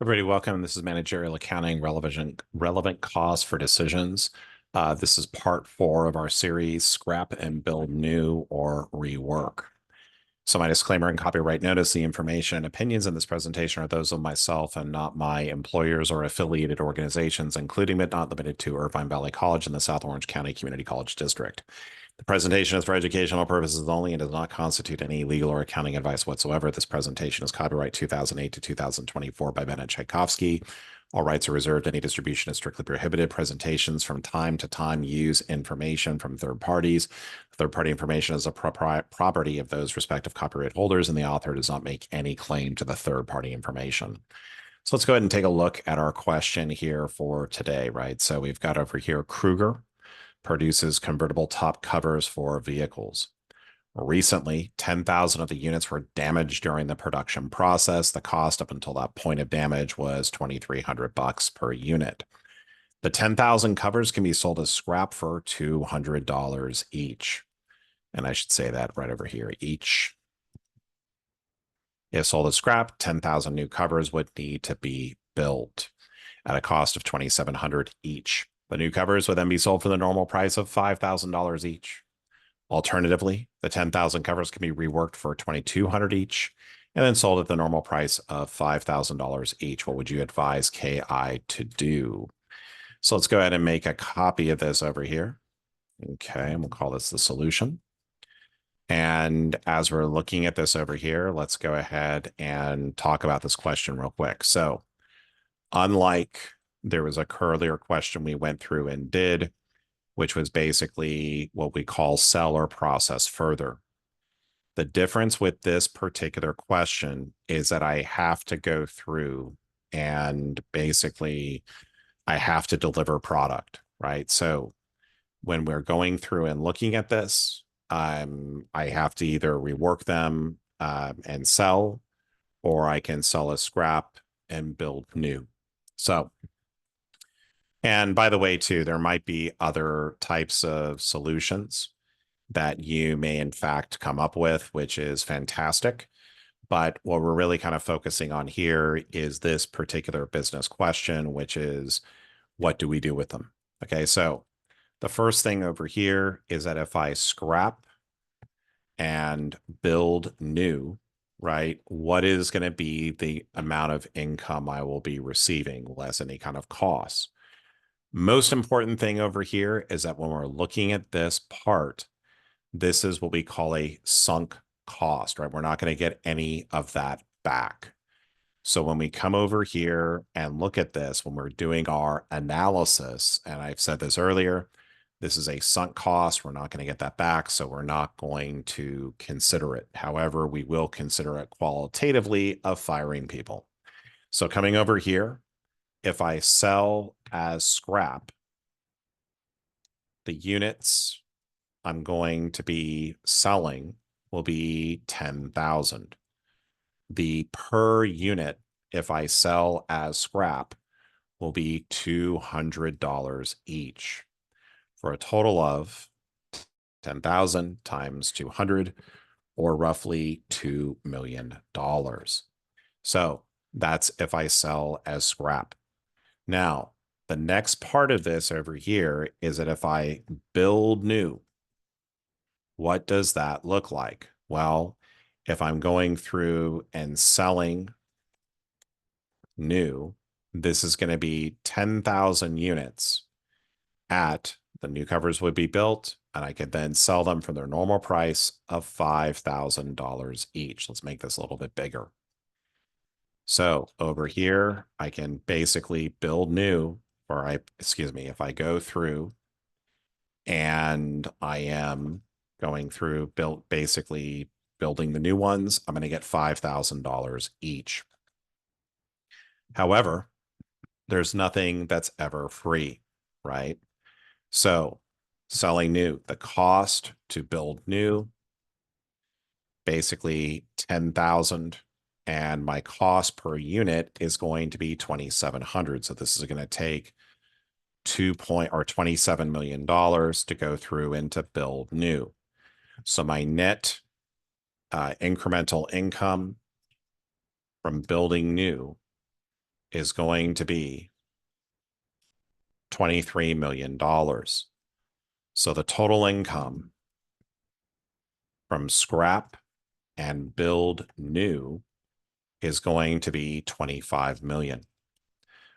Everybody, welcome. This is Managerial Accounting, relevant costs for decisions. This is part 4 of our series, Scrap and Build New or Rework. So my disclaimer and copyright notice, the information and opinions in this presentation are those of myself and not my employers or affiliated organizations, including but not limited to Irvine Valley College and the South Orange County Community College District. The presentation is for educational purposes only and does not constitute any legal or accounting advice whatsoever. This presentation is copyright 2008 to 2024 by Ben and Tchaikovsky. All rights are reserved. Any distribution is strictly prohibited. Presentations from time to time use information from third parties. Third-party information is a property of those respective copyright holders, and the author does not make any claim to the third-party information. So let's go ahead and take a look at our question here for today, right? So we've got over here Kruger produces convertible top covers for vehicles. Recently, 10,000 of the units were damaged during the production process. The cost up until that point of damage was $2,300 per unit. The 10,000 covers can be sold as scrap for $200 each. And I should say that right over here, each. If sold as scrap, 10,000 new covers would need to be built at a cost of $2,700 each. The new covers would then be sold for the normal price of $5,000 each. Alternatively, the 10,000 covers can be reworked for $2,200 each and then sold at the normal price of $5,000 each. What would you advise KI to do? So let's go ahead and make a copy of this over here. Okay, and we'll call this the solution. And as we're looking at this over here, let's go ahead and talk about this question real quick. So unlike there was a earlier question we went through and did, which was basically what we call sell or process further. The difference with this particular question is that I have to go through and basically I have to deliver product, right? So when we're going through and looking at this, I have to either rework them and sell, or I can sell a scrap and build new. So, and by the way, too, there might be other types of solutions that you may in fact come up with, which is fantastic. But what we're really kind of focusing on here is this particular business question, which is what do we do with them? Okay, so the first thing over here is that if I scrap and build new, right, what is going to be the amount of income I will be receiving less any kind of costs? Most important thing over here is that when we're looking at this part, this is what we call a sunk cost, right? We're not going to get any of that back. So when we come over here and look at this, when we're doing our analysis, and I've said this earlier, this is a sunk cost. We're not going to get that back, so we're not going to consider it. However, we will consider it qualitatively of firing people. So coming over here, if I sell as scrap, the units I'm going to be selling will be 10,000. The per unit, if I sell as scrap, will be $200 each for a total of 10,000 times 200, or roughly $2 million. So that's if I sell as scrap. Now, the next part of this over here is that if I build new, what does that look like? Well, if I'm going through and selling new, this is going to be 10,000 units at the new covers would be built, and I could then sell them for their normal price of $5,000 each. Let's make this a little bit bigger. So over here, I can basically build new, or if I go through and I am going through basically building the new ones, I'm going to get $5,000 each. However, there's nothing that's ever free, right? So selling new, the cost to build new, basically 10,000, and my cost per unit is going to be 2,700. So this is going to take $27 million to go through and to build new. So my net incremental income from building new is going to be $23 million. So the total income from scrap and build new is going to be 25 million.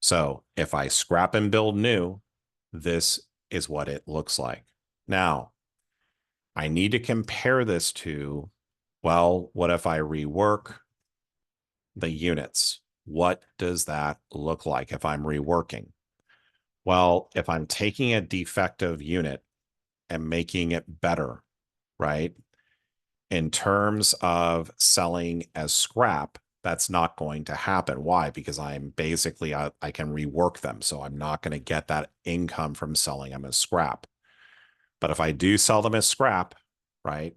So if I scrap and build new, this is what it looks like. Now, I need to compare this to, well, what if I rework the units? What does that look like if I'm reworking? Well, if I'm taking a defective unit and making it better, right? In terms of selling as scrap, that's not going to happen. Why? Because I'm basically, I can rework them. So I'm not going to get that income from selling them as scrap. But if I do sell them as scrap, right?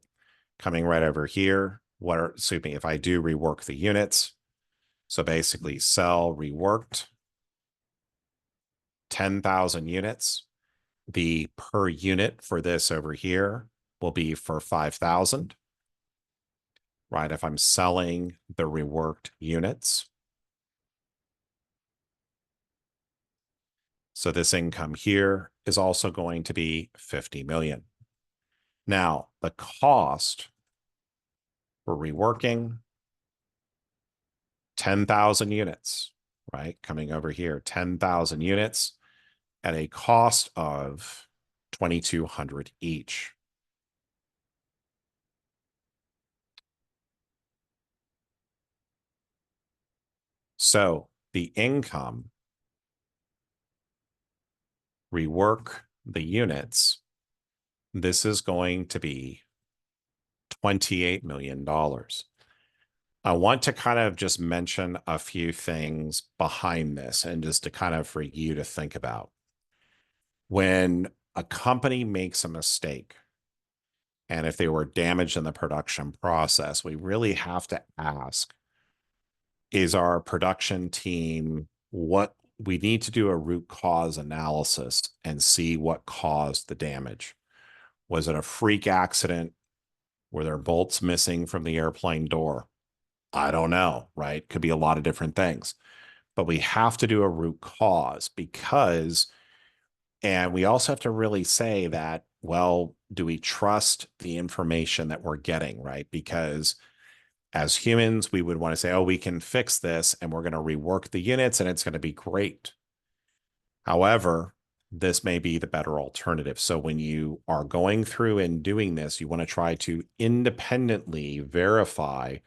Coming right over here, excuse me, if I do rework the units, so basically sell reworked 10,000 units, the per unit for this over here will be for 5,000. Right? If I'm selling the reworked units. So this income here is also going to be 50 million. Now, the cost for reworking 10,000 units, right? Coming over here, 10,000 units at a cost of 2,200 each. So the income, rework the units, this is going to be $28 million. I want to kind of just mention a few things behind this and just to kind of for you to think about. When a company makes a mistake, and if they were damaged in the production process, we really have to ask, is our production team, what we need to do a root cause analysis and see what caused the damage. Was it a freak accident? Were there bolts missing from the airplane door? I don't know, right? Could be a lot of different things. But we have to do a root cause because, and we also have to really say that, well, do we trust the information that we're getting, right? Because as humans, we would want to say, oh, we can fix this and we're going to rework the units and it's going to be great. However, this may be the better alternative. So when you are going through and doing this, you want to try to independently verify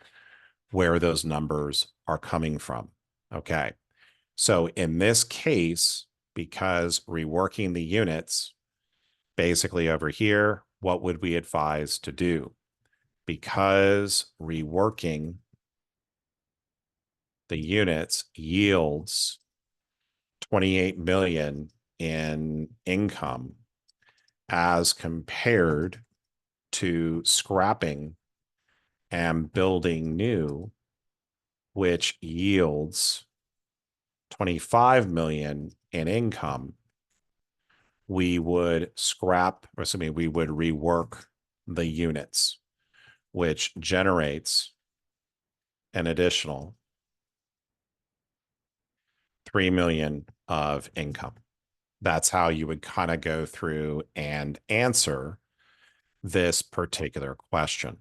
where those numbers are coming from. Okay. So in this case, because reworking the units, basically over here, what would we advise to do? Because reworking the units yields 28 million in income as compared to scrapping and building new, which yields 25 million in income, we would scrap, or excuse me, we would rework the units, which generates an additional 3 million of income. That's how you would kind of go through and answer this particular question.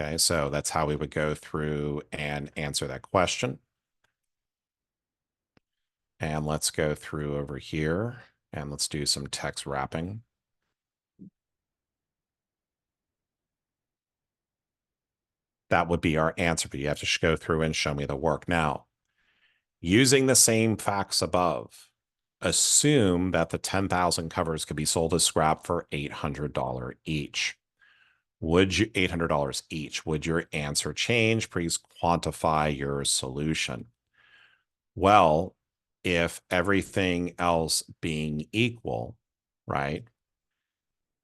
Okay, so that's how we would go through and answer that question. And let's go through over here and let's do some text wrapping. That would be our answer, but you have to go through and show me the work. Now, using the same facts above, assume that the 10,000 covers could be sold as scrap for $800 each. Would you $800 each? Would your answer change? Please quantify your solution. Well, if everything else being equal, right?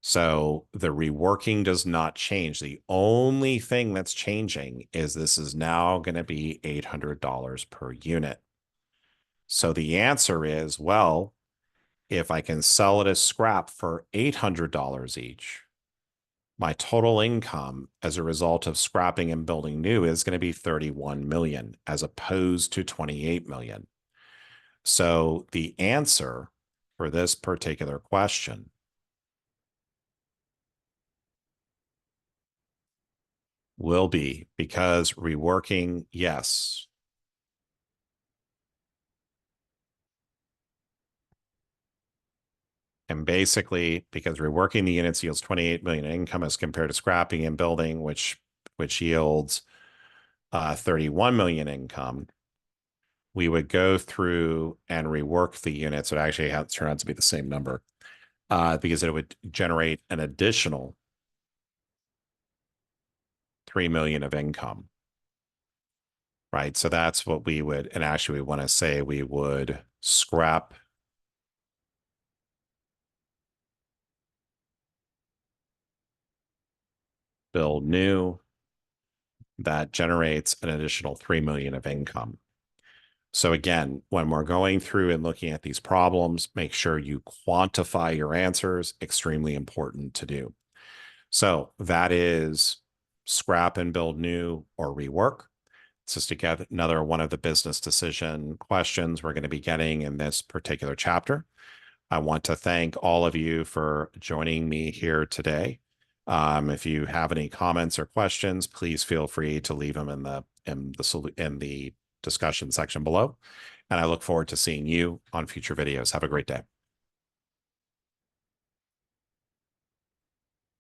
So the reworking does not change. The only thing that's changing is this is now going to be $800 per unit. So the answer is, well, if I can sell it as scrap for $800 each, my total income as a result of scrapping and building new is going to be 31 million as opposed to 28 million. So the answer for this particular question will be, because reworking, yes. And basically, because reworking the units yields 28 million in income as compared to scrapping and building, which yields 31 million income, we would go through and rework the units. It actually has turned out to be the same number because it would generate an additional 3 million of income. Right. So that's what we would, and actually we want to say we would scrap build new that generates an additional 3 million of income. So again, when we're going through and looking at these problems, make sure you quantify your answers. Extremely important to do. So that is scrap and build new or rework. It's just again another one of the business decision questions we're going to be getting in this particular chapter. I want to thank all of you for joining me here today. If you have any comments or questions, please feel free to leave them in the discussion section below. And I look forward to seeing you on future videos. Have a great day.